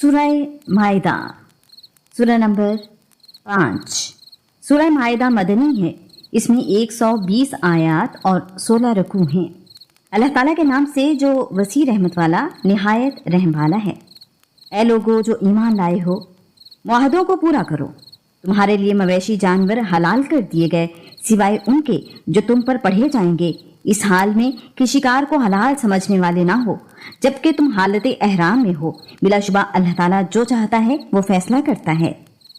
सूरह माइदा, सूरह नंबर 5। सूरह माइदा मदनी है। इसमें 120 आयात और 16 रकू हैं। अल्लाह ताला के नाम से जो वसी रहमत वाला निहायत रहम वाला है। ऐ लोगो जो ईमान लाए हो, मुआहदों को पूरा करो। तुम्हारे लिए मवेशी जानवर हलाल कर दिए गए सिवाय उनके जो तुम पर पढ़े जाएंगे, इस हाल में कि शिकार को हलाल समझने वाले ना हो, जबकि तुम हालत एहराम में हो। बिलाशुबा अल्लाह ताला जो चाहता है वो फैसला करता है।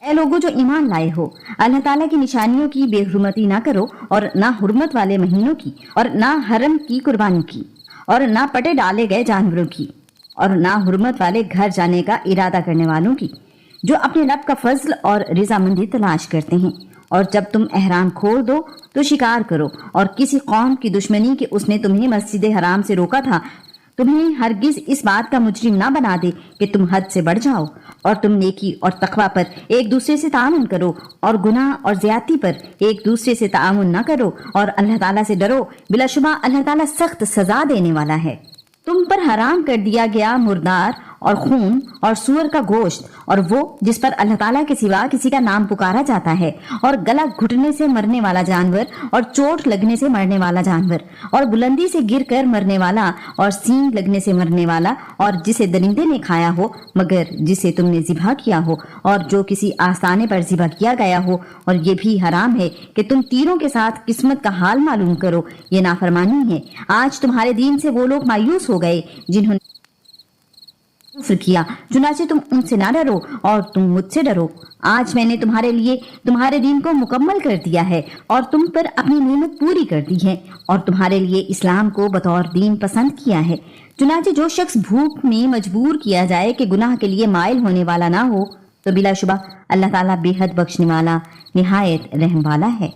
ऐ लोगों जो ईमान लाए हो, अल्लाह ताला की निशानियों की बेहुरमती ना करो, और ना हुर्मत वाले महीनों की, और ना हरम की कुर्बानी की, और ना पटे डाले गए जानवरों की, और ना हुर्मत वाले घर जाने का इरादा करने वालों की, जो अपने रब का फजल और रिजामंदी तलाश करते हैं। और जब तुम एहराम खोल दो तो शिकार करो, और किसी कौम की दुश्मनी कि उसने तुम्हें मस्जिद हराम से रोका था, तुम्हें हरगिज इस बात का मुजरिम ना बना दे कि तुम हद से बढ़ जाओ। और तुम नेकी और तकवा पर एक दूसरे से तामुन करो, और गुनाह और ज्यादती पर एक दूसरे से तामुन न करो, और अल्लाह ताला से डरो। बिलाशुबा अल्लाह ताला सख्त सजा देने वाला है। तुम पर हराम कर दिया गया मुर्दार और खून और सूअर का गोश्त, और वो जिस पर अल्लाह ताला के सिवा किसी का नाम पुकारा जाता है, और गला घुटने से मरने वाला जानवर, और चोट लगने से मरने वाला जानवर, और बुलंदी से गिर कर मरने वाला, और सींग लगने से मरने वाला, और जिसे दरिंदे ने खाया हो मगर जिसे तुमने ज़िबा किया हो, और जो किसी आस्थाने पर ज़िबा किया गया हो। और ये भी हराम है कि तुम तीरों के साथ किस्मत का हाल मालूम करो। ये नाफरमानी है। आज तुम्हारे दीन से वो लोग मायूस हो गए जिन्होंने कुफ्र किया, चुनाचे तुम उनसे ना डरो और तुम मुझसे डरो। आज मैंने तुम्हारे लिए तुम्हारे दीन को मुकम्मल कर दिया है, और तुम पर अपनी नेमत पूरी कर दी है, और तुम्हारे लिए इस्लाम को बतौर दीन पसंद किया है। चुनाचे जो शख्स भूख में मजबूर किया जाए कि गुनाह के लिए माइल होने वाला ना हो, तो बिलाशुबा अल्लाह ताला बेहद बख्शने वाला निहायत रहम वाला है।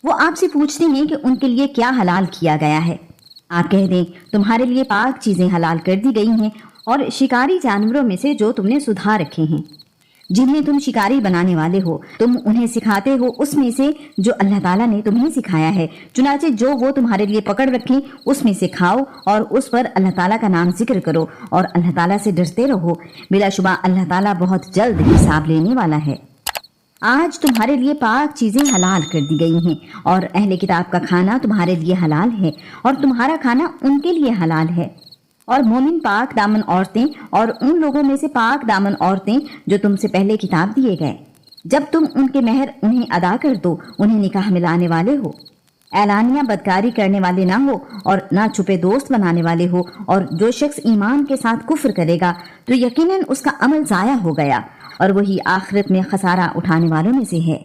वो आपसे पूछते हैं कि उनके लिए क्या हलाल किया गया है। आप कह दें, तुम्हारे लिए पाक चीजें हलाल कर दी गई हैं, और शिकारी जानवरों में से जो तुमने सुधार रखे हैं, जिन्हें तुम शिकारी बनाने वाले हो, तुम उन्हें सिखाते हो उसमें से जो अल्लाह ताला ने तुम्हें सिखाया है। चुनाचे जो वो तुम्हारे लिए पकड़ रखें उसमें से खाओ, और उस पर अल्लाह ताला का नाम जिक्र करो, और अल्लाह ताला से डरते रहो। बिलाशुबा अल्लाह ताला बहुत जल्द हिसाब लेने वाला है। आज तुम्हारे लिए पाक चीजें हलाल कर दी गई हैं, और अहले किताब का खाना तुम्हारे लिए हलाल है, और तुम्हारा खाना उनके लिए हलाल है। और मोमिन पाक दामन औरतें, और उन लोगों में से पाक दामन औरतें जो तुमसे पहले किताब दिए गए, जब तुम उनके मेहर उन्हें अदा कर दो, उन्हें निकाह मिलाने वाले हो। ऐलानिया बदकारी करने वाले ना हो, और ना छुपे दोस्त बनाने वाले हो। और जो शख्स ईमान के साथ कुफ्र करेगा तो यकीनन उसका अमल जाया हो गया, और वही आखिरत में खसारा उठाने वालों में से है।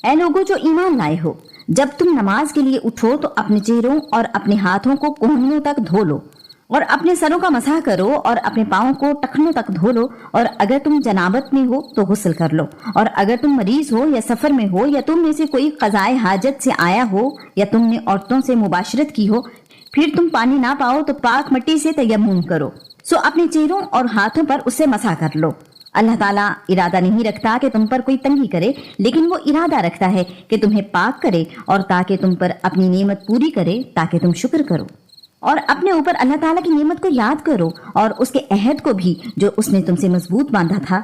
ऐ लोगों जो ईमान लाए हो, जब तुम नमाज के लिए उठो तो अपने चेहरों और अपने हाथों को कोहनियों तक धो लो, और अपने सरों का मसाह करो, और अपने पाँव को टखनों तक धो लो। और अगर तुम जनाबत में हो तो गुस्ल कर लो। और अगर तुम मरीज हो या सफर में हो, या तुम में से कोई क़ज़ाए हाजत से आया हो, या तुमने औरतों से मुबाशरत की हो, फिर तुम पानी ना पाओ तो पाक मिट्टी से तयम्मुम करो, सो अपने चेहरों और हाथों पर उससे मसाह कर लो। अल्लाह ताला इरादा नहीं रखता कि तुम पर कोई तंगी करे, लेकिन वो इरादा रखता है कि तुम्हें पाक करे, और ताकि तुम पर अपनी नेमत पूरी करे, ताकि तुम शुक्र करो। और अपने ऊपर अल्लाह ताला की नेमत को याद करो, और उसके अहद को भी जो उसने तुमसे मजबूत बांधा था,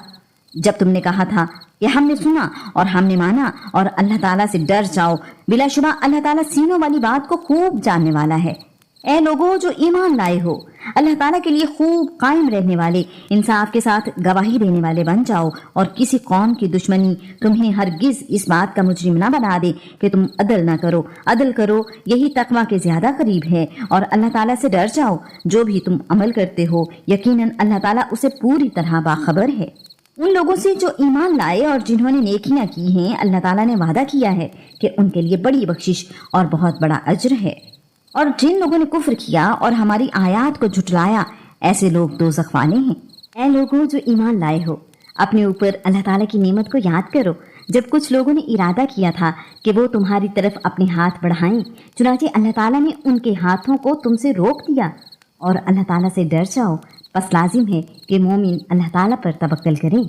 जब तुमने कहा था कि हमने सुना और हमने माना, और अल्लाह ताला से डर जाओ। बिलाशुबा अल्लाह ताला सीनों वाली बात को खूब जानने वाला है। ऐ लोगों जो ईमान लाए हो, अल्लाह ताला के लिए खूब कायम रहने वाले, इंसाफ के साथ गवाही देने वाले बन जाओ, और किसी कौम की दुश्मनी तुम्हें हरगिज इस बात का मुजरिम ना बना दे कि तुम अदल ना करो। अदल करो, यही तकवा के ज्यादा करीब है। और अल्लाह ताला से डर जाओ। जो भी तुम अमल करते हो, यकीनन अल्लाह ताला उसे पूरी तरह बाखबर है। उन लोगों से जो ईमान लाए और जिन्होंने नेकियां की हैं, अल्लाह ताला ने वादा किया है कि उनके लिए बड़ी बख्शिश और बहुत बड़ा अज्र है। और जिन लोगों ने कुफ्र किया और हमारी आयात को झुटलाया, ऐसे लोग दोज़ख वाले हैं। ऐ लोगों जो ईमान लाए हो, अपने ऊपर अल्लाह ताला की नेमत को याद करो, जब कुछ लोगों ने इरादा किया था कि वो तुम्हारी तरफ अपने हाथ बढ़ाएं, चुनाचे अल्लाह ताला ने उनके हाथों को तुमसे रोक दिया। और अल्लाह ताला से डर जाओ। बस लाजिम है कि मोमिन अल्लाह ताला पर तवक्कल करें।